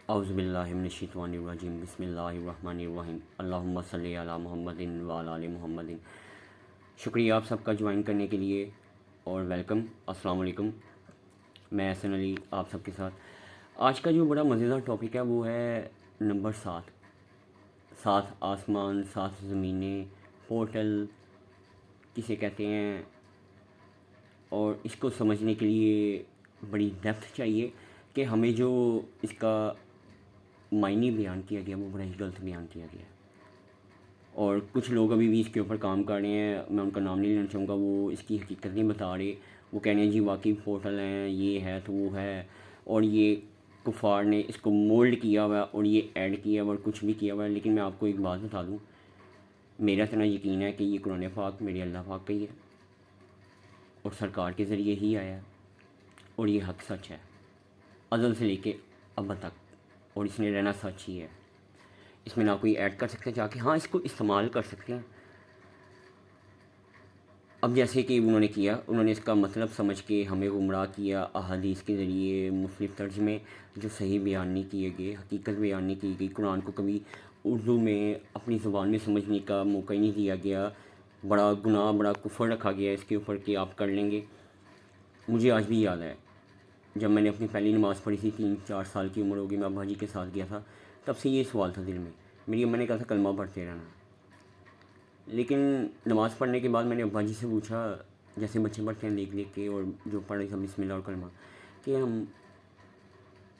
اعوذ باللہ من الشیطان الرجیم بسم اللہ الرحمن الرحیم اللہم صلی علی محمد وعلی آل محمد۔ شکریہ آپ سب کا جوائن کرنے کے لیے اور ویلکم، السلام علیکم۔ میں احسن علی آپ سب کے ساتھ۔ آج کا جو بڑا مزیدار ٹاپک ہے وہ ہے نمبر 7، 7 آسمان، 7 زمینیں، پورٹل کسے کہتے ہیں، اور اس کو سمجھنے کے لیے بڑی ڈیپتھ چاہیے کہ ہمیں جو اس کا معنی بیان کیا گیا وہ بڑا ہی غلط بیان کیا گیا ہے، اور کچھ لوگ ابھی بھی اس کے اوپر کام کر رہے ہیں۔ میں ان کا نام نہیں لینا چاہوں گا، وہ اس کی حقیقت نہیں بتا رہے۔ وہ کہہ رہے ہیں جی واقعی پورٹل ہیں، یہ ہے تو وہ ہے، اور یہ کفار نے اس کو مولڈ کیا ہوا ہے اور یہ ایڈ کیا ہوا اور کچھ بھی کیا ہوا ہے۔ لیکن میں آپ کو ایک بات بتا دوں، میرا اتنا یقین ہے کہ یہ قرآن پاک میرے اللہ پاک کا ہی ہے اور سرکار کے ذریعے ہی آیا ہے، اور یہ حق سچ ہے ازل سے لے کے اب تک، اور اس نے رہنا سچ ہی ہے۔ اس میں نہ کوئی ایڈ کر سکتے جا کے، ہاں اس کو استعمال کر سکتے ہیں۔ اب جیسے کہ انہوں نے کیا، انہوں نے اس کا مطلب سمجھ کے ہمیں گمراہ کیا احادیث کے ذریعے، مختلف ترجمے جو صحیح بیان نہیں کیے گئے، حقیقت بیان نہیں کی گئی، قرآن کو کبھی اردو میں اپنی زبان میں سمجھنے کا موقع ہی نہیں دیا گیا، بڑا گناہ، بڑا کفر رکھا گیا اس کے اوپر کہ آپ کر لیں گے۔ مجھے آج بھی یاد ہے جب میں نے اپنی پہلی نماز پڑھی تھی، 3-4 سال کی عمر ہوگی، میں ابا جی کے ساتھ گیا تھا، تب سے یہ سوال تھا دل میں۔ میری اماں نے کہا تھا کلمہ پڑھتے رہنا، لیکن نماز پڑھنے کے بعد میں نے ابا جی سے پوچھا، جیسے بچے پڑھتے ہیں دیکھ کے، اور جو پڑھے تھا بسم اللہ اور کلمہ، کہ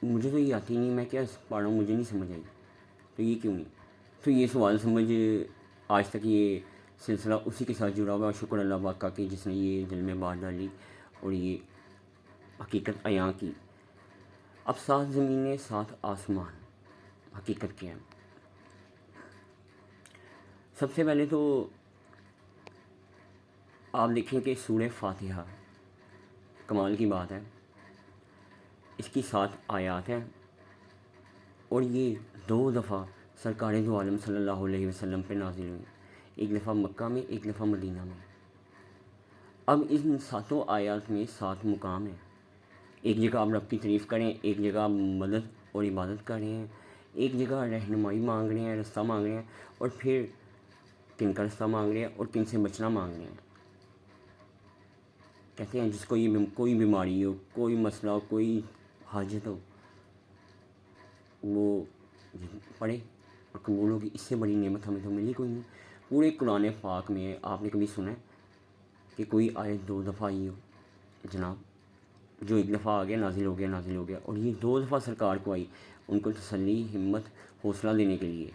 مجھے تو یہ آتی نہیں، میں کیا پڑھ رہا ہوں، مجھے نہیں سمجھ آئی، تو یہ کیوں نہیں؟ تو یہ سوال سمجھ آج تک یہ سلسلہ اسی کے ساتھ جڑا ہوا ہے، اور شکر اللہ پاک کا کہ جس نے یہ دل میں بات ڈالی اور یہ حقیقت عیاں کی۔ اب 7 زمینیں، 7 آسمان، حقیقت کیا ہے؟ سب سے پہلے تو آپ دیکھیں کہ سورہ فاتحہ، کمال کی بات ہے، اس کی 7 آیات ہیں، اور یہ 2 دفعہ سرکار دو عالم صلی اللہ علیہ وسلم پہ نازل ہوئی، ایک دفعہ مکہ میں، ایک دفعہ مدینہ میں۔ اب ان 7 آیات میں 7 مقام ہیں۔ ایک جگہ آپ رب کی تعریف کریں، ایک جگہ آپ مدد اور عبادت کر رہے ہیں، ایک جگہ رہنمائی مانگ رہے ہیں، رستہ مانگ رہے ہیں، اور پھر کن کا رستہ مانگ رہے ہیں اور کن سے بچنا مانگ رہے ہیں۔ کہتے ہیں جس کو یہ کوئی بیماری ہو، کوئی مسئلہ ہو، کوئی حاجت ہو، وہ پڑھے اور قبول ہوگی۔ اس سے بڑی نعمت ہمیں تو ملی کوئی نہیں۔ پورے قرآن پاک میں آپ نے کبھی سنا ہے کہ کوئی آیت 2 دفعہ آئی ہو؟ جناب، جو ایک دفعہ آ گیا نازل ہو گیا، نازل ہو گیا، اور یہ 2 دفعہ سرکار کو آئی، ان کو تسلی، ہمت، حوصلہ دینے کے لیے۔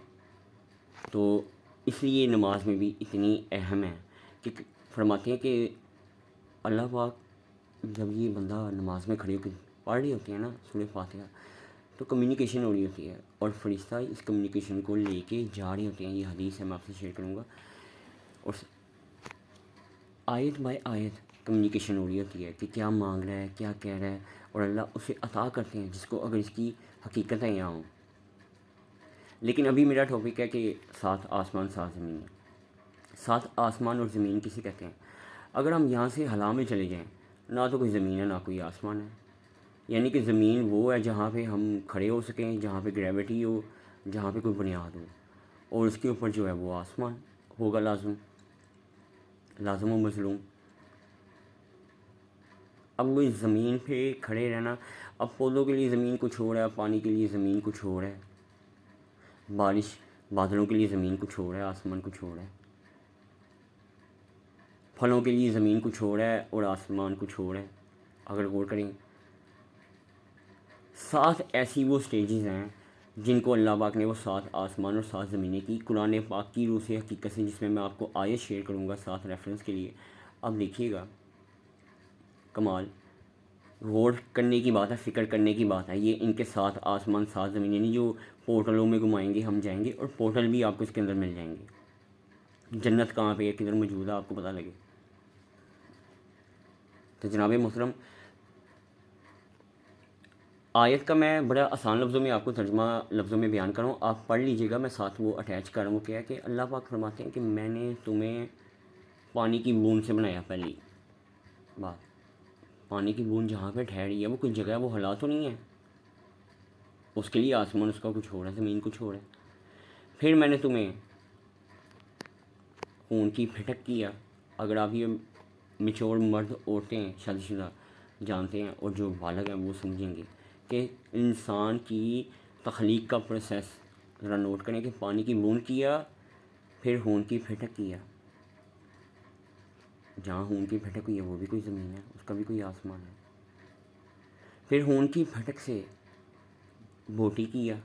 تو اس لیے نماز میں بھی اتنی اہم ہے کہ فرماتے ہیں کہ اللہ پاک جب یہ بندہ نماز میں کھڑے ہو کے پڑھ رہے ہوتے ہیں نا سورہ فاتحہ، تو کمیونیکیشن ہو رہی ہوتی ہے، اور فرشتہ اس کمیونیکیشن کو لے کے جا رہے ہوتے ہیں۔ یہ حدیث ہے، میں آپ سے شیئر کروں گا، اور آیت بائی آیت کمیونیکیشن ہو رہی ہوتی ہے کہ کیا مانگ رہا ہے، کیا کہہ رہا ہے، اور اللہ اسے عطا کرتے ہیں جس کو اگر اس کی حقیقت ہے یہاں ہوں۔ لیکن ابھی میرا ٹاپک ہے کہ 7 آسمان، 7 زمین۔ 7 آسمان اور زمین کسے کہتے ہیں؟ اگر ہم یہاں سے ہلا میں چلے جائیں، نہ تو کوئی زمین ہے نہ کوئی آسمان ہے، یعنی کہ زمین وہ ہے جہاں پہ ہم کھڑے ہو سکیں، جہاں پہ گریوٹی ہو، جہاں پہ کوئی بنیاد ہو، اور اس کے اوپر جو ہے وہ آسمان ہوگا، لازم و مظلوم۔ اب وہ زمین پہ کھڑے رہنا، اب پودوں کے لیے زمین کچھ اور ہے، پانی کے لیے زمین کچھ اور ہے، بادلوں کے لیے زمین کچھ اور ہے، آسمان کچھ اور ہے، پھلوں کے لیے زمین کچھ اور ہے اور آسمان کچھ اور ہے۔ اگر غور کریں، 7 ایسی وہ سٹیجز ہیں جن کو اللہ پاک نے وہ 7 آسمان اور 7 زمینیں کی قرآن پاک کی روح سے، حقیقت سے، جس میں میں آپ کو آیت شیئر کروں گا 7 ریفرنس کے لیے۔ اب دیکھیے گا، کمال، غور کرنے کی بات ہے، فکر کرنے کی بات ہے۔ یہ ان کے 7 آسمان، 7 زمینیں نہیں جو پورٹلوں میں گھمائیں گے ہم جائیں گے، اور پورٹل بھی آپ کو اس کے اندر مل جائیں گے۔ جنت کہاں پہ ہے، کدھر موجود ہے، آپ کو پتہ لگے۔ تو جناب محترم، آیت کا میں بڑا آسان لفظوں میں آپ کو ترجمہ لفظوں میں بیان کروں، آپ پڑھ لیجئے گا، میں ساتھ وہ اٹیچ کر رہا ہوں۔ وہ کیا ہے کہ اللہ پاک فرماتے ہیں کہ میں نے تمہیں پانی کی بوند سے بنایا۔ پہلی بات، پانی کی بوند جہاں پہ ٹھہری ہے وہ کوئی جگہ ہے، وہ ہلا تو نہیں ہے، اس کے لیے آسمان اس کا کچھ ہو رہا ہے، زمین کچھ ہو رہا ہے۔ پھر میں نے تمہیں خون کی پھٹک کیا۔ اگر آپ یہ میچور مرد عورتیں شادی شدہ جانتے ہیں اور جو بالغ ہیں وہ سمجھیں گے کہ انسان کی تخلیق کا پروسیس ذرا نوٹ کریں کہ پانی کی بوند کیا، پھر خون کی پھٹک کیا۔ جہاں خون کی پھٹک ہوئی ہے وہ بھی کوئی زمین ہے، اس کا بھی کوئی آسمان ہے۔ پھر خون کی پھٹک سے بوٹی کیا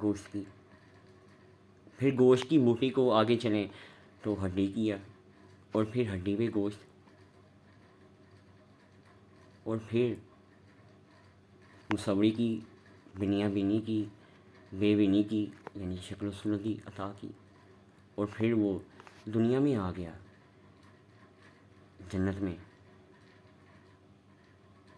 گوشت کی، پھر گوشت کی بوٹی کو آگے چلیں تو ہڈی کیا، اور پھر ہڈی پہ گوشت، اور پھر مصوری کی، بنیا بینی کی، بے بینی کی یعنی شکل و صورتی عطا کی، اور پھر وہ دنیا میں آ گیا، جنت میں۔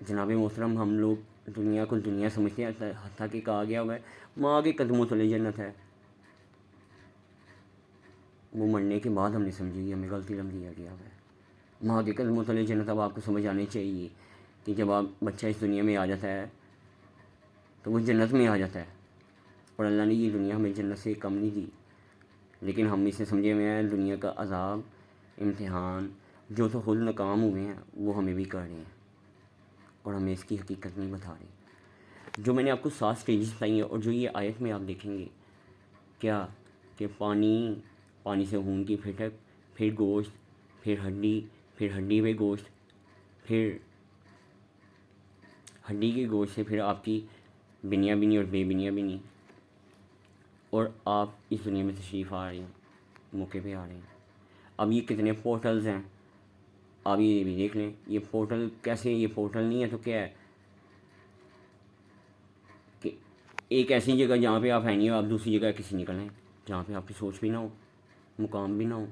جناب محترم، ہم لوگ دنیا کو دنیا سمجھتے ہیں، حتیٰ کہ کہا گیا ہوا ہے ماں کے قدموں تلے جنت ہے۔ وہ مرنے کے بعد ہم نے سمجھی، ہمیں غلطی علم دیا گیا ہوا ہے۔ ماں کے قدموں تلے جنت اب آپ کو سمجھ آنی چاہیے کہ جب آپ بچہ اس دنیا میں آ جاتا ہے تو وہ جنت میں آ جاتا ہے، اور اللہ نے یہ دنیا ہمیں جنت سے کم نہیں دی، لیکن ہم اسے سمجھے ہوئے ہیں دنیا کا عذاب، امتحان، جو تو خود ناکام ہوئے ہیں وہ ہمیں بھی کر رہے ہیں، اور ہمیں اس کی حقیقت نہیں بتا رہے۔ جو میں نے آپ کو 7 سٹیجز بتائی ہیں، اور جو یہ آیت میں آپ دیکھیں گے کیا کہ پانی سے خون کی پھٹک، پھر گوشت، پھر ہڈی پہ گوشت، پھر ہڈی کے گوشت سے پھر آپ کی بنیا بینی اور بے بنیا بینی، اور آپ اس دنیا میں تشریف آ رہے ہیں، موقع پہ آ رہے ہیں۔ اب یہ کتنے پورٹلز ہیں آپ یہ بھی دیکھ لیں۔ یہ پورٹل کیسے، یہ پورٹل نہیں ہے تو کیا ہے کہ ایک ایسی جگہ جہاں پہ آپ ہیں نہیں، آپ دوسری جگہ کسی نکلیں جہاں پہ آپ کی سوچ بھی نہ ہو، مقام بھی نہ ہو۔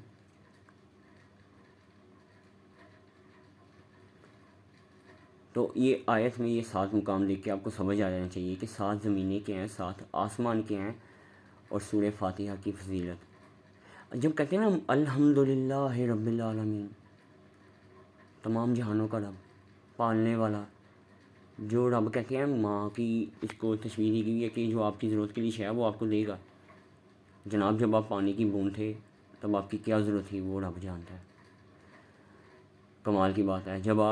تو یہ آیت میں یہ 7 مقام دیکھ کے آپ کو سمجھ آ جانا چاہیے کہ 7 زمینیں کیا ہیں، 7 آسمان کیا ہیں، اور سورہ فاتحہ کی فضیلت۔ جب کہتے ہیں نا الحمدللہ رب العالمین، تمام جہانوں کا رب، پالنے والا، جو رب کہتے ہیں ماں کی اس کو تشبیہ دی گئی ہے کہ جو آپ کی ضرورت کے لیے شے ہے وہ آپ کو دے گا۔ جناب جب آپ پانی کی بوند تھے تب آپ کی کیا ضرورت تھی وہ رب جانتا ہے۔ کمال کی بات ہے، جب آپ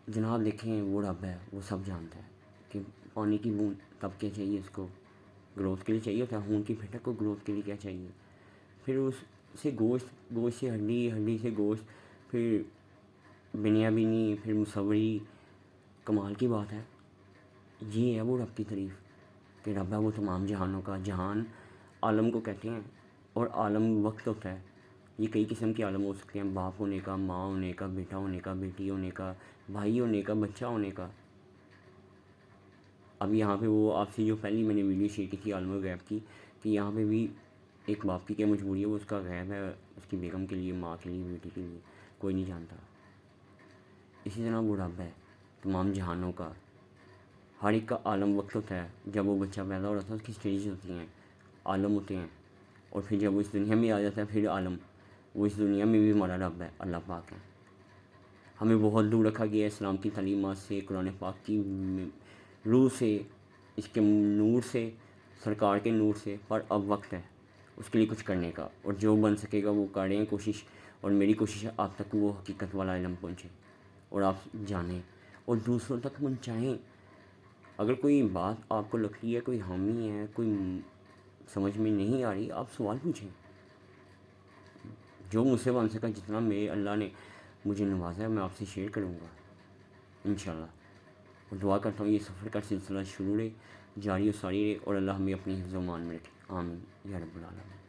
جناب دیکھیں وہ رب ہے، وہ سب جانتا ہے کہ پانی کی بوند تب کیا چاہیے، اس کو گروتھ کے لیے چاہیے ہوتا ہے، خون کی پھٹک کو گروتھ کے لیے کیا چاہیے، پھر اس سے گوشت سے ہڈی سے گوشت، پھر بنیا بینی، پھر مصوری۔ کمال کی بات ہے، یہ ہے وہ رب کی تعریف کہ رب ہے وہ تمام جہانوں کا۔ جہان عالم کو کہتے ہیں، اور عالم وقت ہوتا ہے۔ یہ کئی قسم کے عالم ہو سکتے ہیں، باپ ہونے کا، ماں ہونے کا، بیٹا ہونے کا، بیٹی ہونے کا، بھائی ہونے کا، بچہ ہونے کا۔ اب یہاں پہ وہ آپ سے جو پہلی میں نے ویڈیو شیئر کی تھی عالم غیب کی، کہ یہاں پہ بھی ایک باپ کی کیا مجبوری ہے، وہ اس کا غیب ہے، اس کی بیگم کے لیے، ماں کے لیے، بیٹی کے لیے کوئی نہیں جانتا۔ اسی طرح وہ رب ہے تمام جہانوں کا۔ ہر ایک کا عالم وقت ہوتا ہے، جب وہ بچہ پیدا ہو رہا تھا اس کی سٹیجز ہوتی ہیں، عالم ہوتے ہیں، اور پھر جب وہ اس دنیا میں آ جاتا ہے پھر عالم، وہ اس دنیا میں بھی ہمارا رب ہے، اللہ پاک ہے۔ ہمیں بہت دور رکھا گیا ہے اسلام کی تعلیمات سے، قرآن پاک کی روح سے، اس کے نور سے، سرکار کے نور سے، پر اب وقت ہے اس کے لیے کچھ کرنے کا، اور جو بن سکے گا وہ کریں کوشش، اور میری کوشش ہے آپ تک وہ حقیقت والا علم پہنچے اور آپ جانیں اور دوسروں تک پہنچائیں۔ اگر کوئی بات آپ کو لگتی ہے، کوئی حامی ہے، کوئی سمجھ میں نہیں آ رہی، آپ سوال پوچھیں، جو مجھ سے بن سکا، جتنا میرے اللہ نے مجھے نوازا ہے میں آپ سے شیئر کروں گا انشاءاللہ۔ اور دعا کرتا ہوں یہ سفر کا سلسلہ شروع رہے، جاری و ساری رہے، اور اللہ ہمیں اپنی حفظ و امان میں رکھے، آمین یا رب العالمین۔